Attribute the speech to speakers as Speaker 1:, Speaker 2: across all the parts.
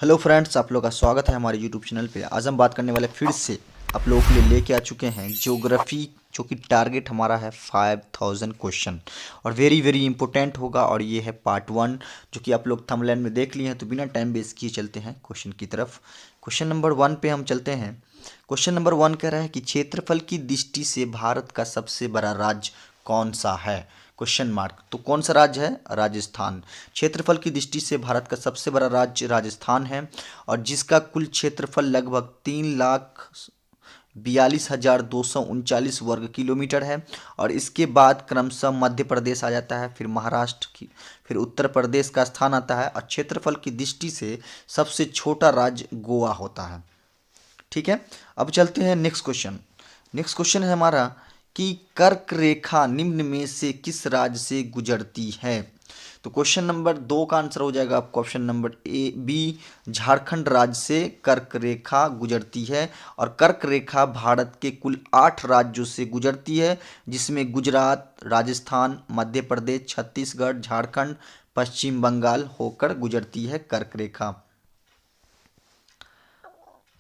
Speaker 1: Hello friends, आप लोग का स्वागत है हमारे यूट्यूब चैनल पे। आज हम बात करने वाले फिर से आप लोगों के लिए लेके आ चुके हैं ज्योग्राफी, जो कि टारगेट हमारा है 5000 क्वेश्चन और वेरी वेरी इंपॉर्टेंट होगा। और ये है पार्ट 1, जो कि आप लोग थंबनेल में देख लिए हैं। तो बिना टाइम वेस्ट किए चलते हैं क्वेश्चन की तरफ। क्वेश्चन नंबर 1 पे हम चलते हैं। क्वेश्चन नंबर 1 कह रहा है कि क्षेत्रफल की दृष्टि से भारत का सबसे बड़ा राज्य कौन सा है? Question mark. तो कौन सा राज्य है? राजस्थान। क्षेत्रफल की दृष्टि से भारत का सबसे बड़ा राज्य राजस्थान है और जिसका कुल क्षेत्रफल लगभग 3,42,239 वर्ग किलोमीटर है। और इसके बाद क्रमशः मध्य प्रदेश आ जाता है, फिर महाराष्ट्र की, फिर उत्तर प्रदेश का स्थान आता है। और क्षेत्रफल की दृष्टि से सबसे छोटा राज्य गोवा होता है। ठीक है, अब चलते हैं नेक्स्ट क्वेश्चन। नेक्स्ट क्वेश्चन है हमारा कि कर्क रेखा निम्न में से किस राज्य से गुजरती है? तो क्वेश्चन नंबर 2 का आंसर हो जाएगा आपको option number A B, Jharkhand राज्य से कर्क रेखा गुजरती है। और कर्क रेखा भारत के कुल 8 राज्यों से गुजरती है, जिसमें गुजरात, राजस्थान, मध्य प्रदेश, छत्तीसगढ़, झारखंड, पश्चिम बंगाल होकर गुजरती है कर्क रेखा।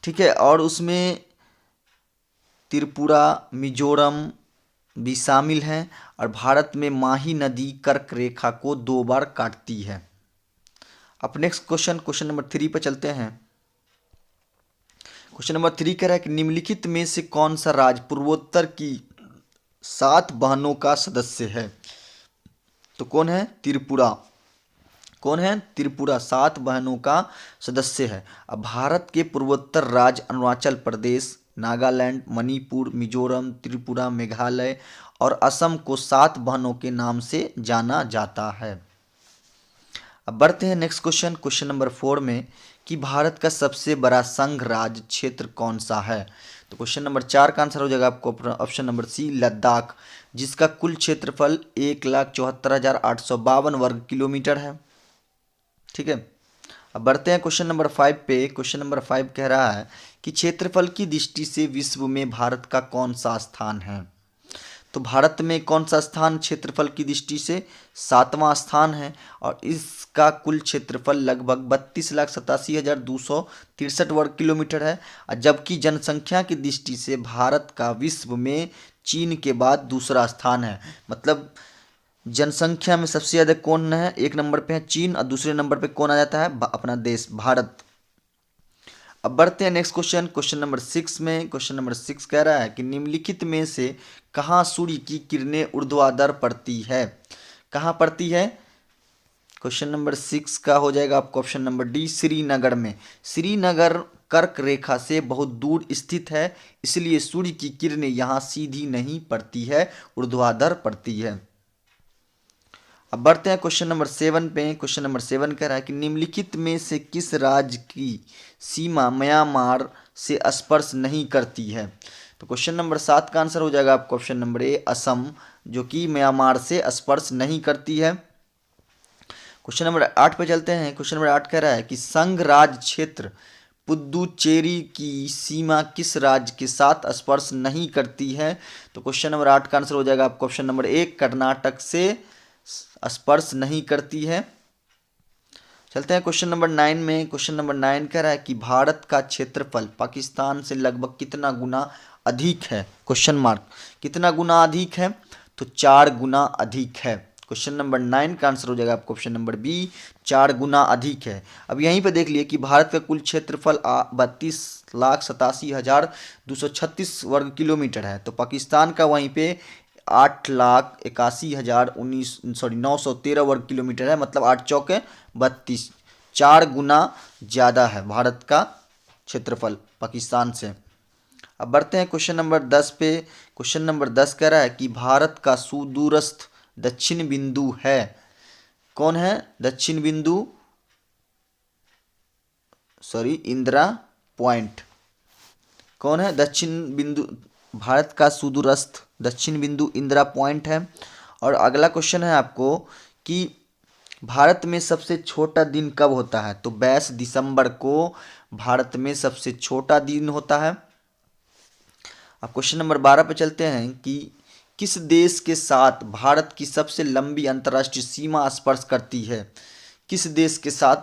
Speaker 1: ठीक है, और उसमें त्रिपुरा, मिजोरम भी शामिल हैं। और भारत में माही नदी कर्क रेखा को 2 बार काटती है। अब नेक्स्ट क्वेश्चन, क्वेश्चन नंबर 3 पर चलते हैं। क्वेश्चन नंबर 3 कह रहा है कि निम्नलिखित में से कौन सा राज्य पूर्वोत्तर की 7 बहनों का सदस्य है? तो कौन है? त्रिपुरा। कौन है? त्रिपुरा 7 बहनों का सदस्य है। अब भारत के पूर्वोत्तर राज्य अरुणाचल प्रदेश, नागालैंड, मणिपुर, मिजोरम, त्रिपुरा, मेघालय और असम को 7 बहनों के नाम से जाना जाता है। अब बढ़ते हैं नेक्स्ट क्वेश्चन, क्वेश्चन नंबर 4 में कि भारत का सबसे बड़ा संघ राज्य क्षेत्र कौन सा है? तो क्वेश्चन नंबर 4 का आंसर हो जाएगा आपको ऑप्शन नंबर सी, लद्दाख, जिसका कुल क्षेत्रफल 1,74,852 वर्ग किलोमीटर है। ठीक है, अब बढ़ते हैं क्वेश्चन नंबर 5 पे। क्वेश्चन नंबर 5 कह रहा है कि क्षेत्रफल की दृष्टि से विश्व में भारत का कौन सा स्थान है? तो भारत में कौन सा स्थान क्षेत्रफल की दृष्टि से? 7वां स्थान है। और इसका कुल क्षेत्रफल लगभग 32,87,263 वर्ग किलोमीटर है। और जबकि जनसंख्या की दृष्टि से भारत का विश्व में चीन के बाद दूसरा स्थान है। मतलब जनसंख्या में सबसे ज़्यादा कौन है? 1 नंबर पे है चीन और दूसरे नंबर पे कौन आ जाता है? अपना देश भारत। अब बढ़ते हैं नेक्स्ट क्वेश्चन, क्वेश्चन नंबर 6 में। क्वेश्चन नंबर 6 कह रहा है कि निम्नलिखित में से कहाँ सूर्य की किरणें ऊर्ध्वाधर पड़ती है? कहाँ पड़ती है? क्वेश्चन नंबर 6 का हो जाएगा आपको ऑप्शन नंबर डी, श्रीनगर में। श्रीनगर कर्क रेखा से बहुत दूर स्थित है, इसलिए सूर्य की किरणें यहाँ सीधी नहीं पड़ती है, ऊर्ध्वाधर पड़ती है। अब बढ़ते हैं क्वेश्चन नंबर 7 पे। क्वेश्चन नंबर 7 कह रहा है कि निम्नलिखित में से किस राज्य की सीमा म्यांमार से स्पर्श नहीं करती है? तो क्वेश्चन नंबर 7 का आंसर हो जाएगा आपको ऑप्शन नंबर ए, असम, जो कि म्यांमार से स्पर्श नहीं करती है। क्वेश्चन नंबर 8 पे चलते हैं। क्वेश्चन नंबर 8 कह रहा है कि संघ राज्य क्षेत्र पुदुचेरी की सीमा किस राज्य के साथ स्पर्श नहीं करती है? तो क्वेश्चन नंबर 8 का आंसर हो जाएगा आपको ऑप्शन नंबर ए, कर्नाटक से स्पर्श नहीं करती है। चलते हैं क्वेश्चन नंबर 9 में। क्वेश्चन नंबर 9 कह रहा है कि भारत का क्षेत्रफल पाकिस्तान से लगभग कितना गुना अधिक है? Question mark. कितना गुना अधिक है? तो 4 गुना अधिक है। क्वेश्चन नंबर 9 का आंसर हो जाएगा आपको ऑप्शन नंबर बी, 4 गुना अधिक है। अब यहीं पे देख लिए कि भारत का कुल क्षेत्रफल 32,87,236 वर्ग किलोमीटर है, तो पाकिस्तान का वहीं पे 8,81,913 वर्ग किलोमीटर है। मतलब 8 चौके 32, 4 गुना ज़्यादा है भारत का क्षेत्रफल पाकिस्तान से। अब बढ़ते हैं क्वेश्चन नंबर 10 पे। क्वेश्चन नंबर 10 कह रहा है कि भारत का सुदूरस्थ दक्षिण बिंदु है। कौन है दक्षिण बिंदु? Sorry, Indira point. कौन है दक्षिण बिंदु? भारत का सुदूरस्थ दक्षिण बिंदु इंदिरा पॉइंट है। और अगला क्वेश्चन है आपको कि भारत में सबसे छोटा दिन कब होता है? तो 22 दिसंबर को भारत में सबसे छोटा दिन होता है। अब क्वेश्चन नंबर 12 पे चलते हैं कि किस देश के साथ भारत की सबसे लंबी अंतर्राष्ट्रीय सीमा स्पर्श करती है? किस देश के साथ?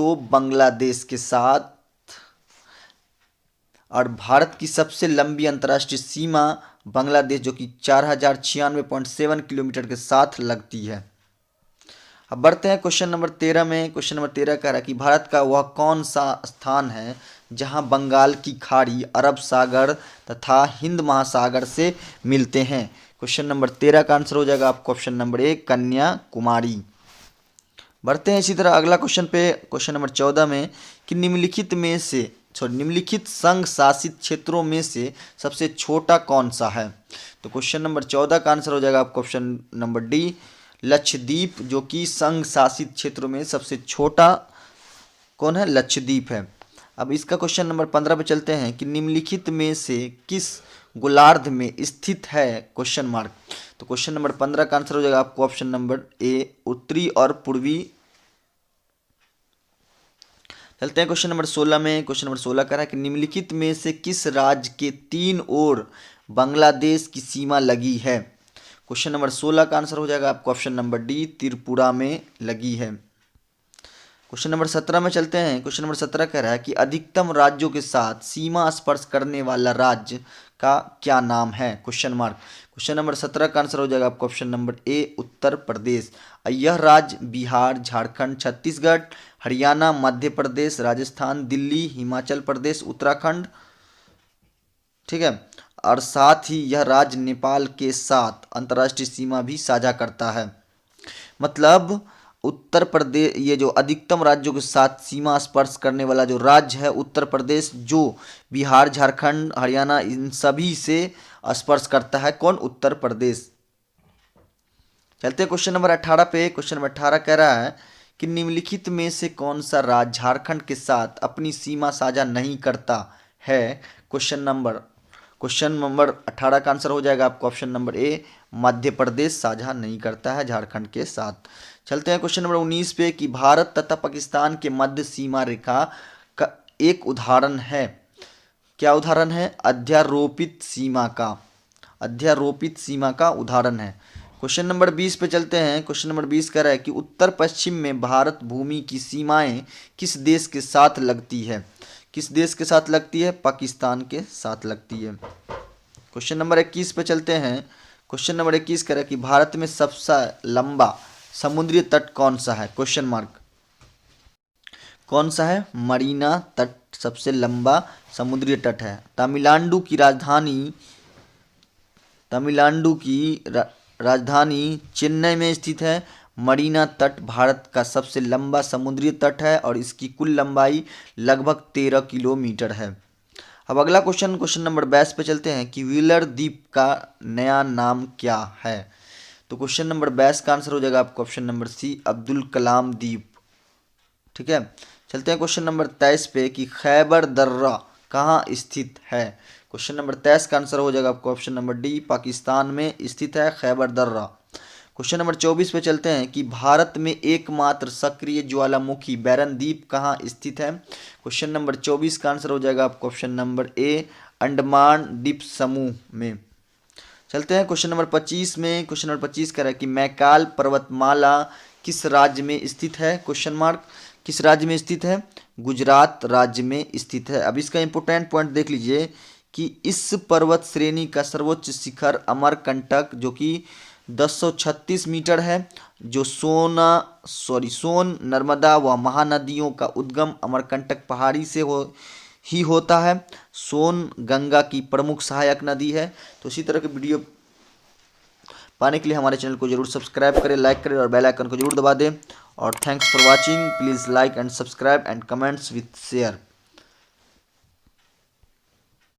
Speaker 1: तो बांग्लादेश के साथ। और भारत की सबसे लंबी अंतर्राष्ट्रीय सीमा बांग्लादेश जो कि 4096.7 किलोमीटर के साथ लगती है। अब बढ़ते हैं क्वेश्चन नंबर 13 में। क्वेश्चन नंबर 13 कह रहा है कि भारत का वह कौन सा स्थान है जहां बंगाल की खाड़ी, अरब सागर तथा हिंद महासागर से मिलते हैं। क्वेश्चन नंबर 13 का आंसर हो जाएगा आपको ऑप्शन नंबर ए, कन्याकुमारी। बढ़ते हैं इसी तरह अगला क्वेश्चन पे, क्वेश्चन नंबर 14 में कि निम्नलिखित संघ शासित क्षेत्रों में से सबसे छोटा कौन सा है। तो क्वेश्चन नंबर 14 का आंसर हो जाएगा आपको ऑप्शन नंबर डी, लक्षद्वीप, जो कि संघ शासित क्षेत्रों में सबसे छोटा कौन है, लक्षद्वीप है। अब इसका क्वेश्चन नंबर 15 पे चलते हैं कि निम्नलिखित में से किस गोलार्ध में स्थित है, क्वेश्चन मार्क। तो क्वेश्चन नंबर 15 का आंसर हो जाएगा आपको ऑप्शन नंबर ए, उत्तरी और पूर्वी। चलते हैं क्वेश्चन नंबर 16 में। क्वेश्चन नंबर 16 कह रहा है कि निम्नलिखित में से किस राज्य के 3 ओर बांग्लादेश की सीमा लगी है। क्वेश्चन नंबर 16 का आंसर हो जाएगा आपको ऑप्शन नंबर डी, त्रिपुरा में लगी है। क्वेश्चन नंबर 17 में चलते हैं। क्वेश्चन नंबर 17 कह रहा है कि अधिकतम राज्यों के साथ सीमा स्पर्श करने वाला राज्य का क्या नाम है, क्वेश्चन मार्क। क्वेश्चन नंबर 17 का आंसर हो जाएगा आपको ऑप्शन नंबर ए, उत्तर प्रदेश। यह राज्य बिहार, झारखंड, छत्तीसगढ़, हरियाणा, मध्य प्रदेश, राजस्थान, दिल्ली, हिमाचल प्रदेश, उत्तराखंड, ठीक है, और साथ ही यह राज्य नेपाल के साथ अंतर्राष्ट्रीय सीमा भी साझा करता है। मतलब उत्तर प्रदेश, ये जो अधिकतम राज्यों के साथ सीमा स्पर्श करने वाला जो राज्य है उत्तर प्रदेश, जो बिहार, झारखंड, हरियाणा इन सभी से स्पर्श करता है, कौन, उत्तर प्रदेश। चलते हैं क्वेश्चन नंबर 18 पे। क्वेश्चन नंबर 18 कह रहा है कि निम्नलिखित में से कौन सा राज्य झारखंड के साथ अपनी सीमा साझा नहीं करता है। क्वेश्चन नंबर 18 का आंसर हो जाएगा आपको ऑप्शन नंबर ए, मध्य प्रदेश साझा नहीं करता है झारखंड के साथ। चलते हैं क्वेश्चन नंबर 19 पे कि भारत तथा पाकिस्तान के मध्य सीमा रेखा का एक उदाहरण है, क्या उदाहरण है, अध्यारोपित सीमा का उदाहरण है। क्वेश्चन नंबर 20 पे चलते हैं। क्वेश्चन नंबर 20 कह रहा है कि उत्तर पश्चिम में भारत भूमि की सीमाएं किस देश के साथ लगती है, किस देश के साथ लगती है, पाकिस्तान के साथ लगती है। क्वेश्चन नंबर 21 पे चलते हैं। क्वेश्चन नंबर 21 कह रहा है कि भारत में सबसे लंबा समुद्री तट कौन सा है, क्वेश्चन मार्क। कौन सा है, मरीना तट सबसे लंबा समुद्री तट है। तमिलनाडु की राजधानी चेन्नई में स्थित है। मरीना तट भारत का सबसे लंबा समुद्री तट है और इसकी कुल लंबाई लगभग 13 किलोमीटर है। अब अगला क्वेश्चन नंबर 22 पे चलते हैं कि व्हीलर द्वीप का नया नाम क्या है। तो क्वेश्चन नंबर 22 का आंसर हो जाएगा आपको option number C, Abdul Kalam द्वीप, ठीक है। चलते हैं क्वेश्चन नंबर 23 पे कि खैबर दर्रा कहाँ स्थित है। क्वेश्चन नंबर 23 का आंसर हो जाएगा आपको ऑप्शन नंबर डी, पाकिस्तान में स्थित है खैबर दर्रा। क्वेश्चन नंबर 24 पे चलते हैं कि भारत में एकमात्र सक्रिय ज्वालामुखी बैरन द्वीप कहाँ स्थित है। क्वेश्चन नंबर 24 का आंसर हो जाएगा आपको ऑप्शन नंबर ए, अंडमान द्वीप समूह में। चलते हैं क्वेश्चन नंबर 25 में। क्वेश्चन नंबर 25 कह रहा है कि मैकाल पर्वतमाला किस राज्य में स्थित है, क्वेश्चन मार्क। किस राज्य में स्थित है, गुजरात राज्य में स्थित है। अब इसका इंपोर्टेंट पॉइंट देख लीजिए कि इस पर्वत श्रेणी का सर्वोच्च शिखर अमरकंटक जो कि 1036 मीटर है, जो सोन, नर्मदा व महानदियों का उद्गम अमरकंटक पहाड़ी से होता है। सोन गंगा की प्रमुख सहायक नदी है। तो इसी तरह के वीडियो पाने के लिए हमारे चैनल को जरूर सब्सक्राइब करें, लाइक करें और बेल आइकन को जरूर दबा दें। और thanks for watching, please like and subscribe and comments with share.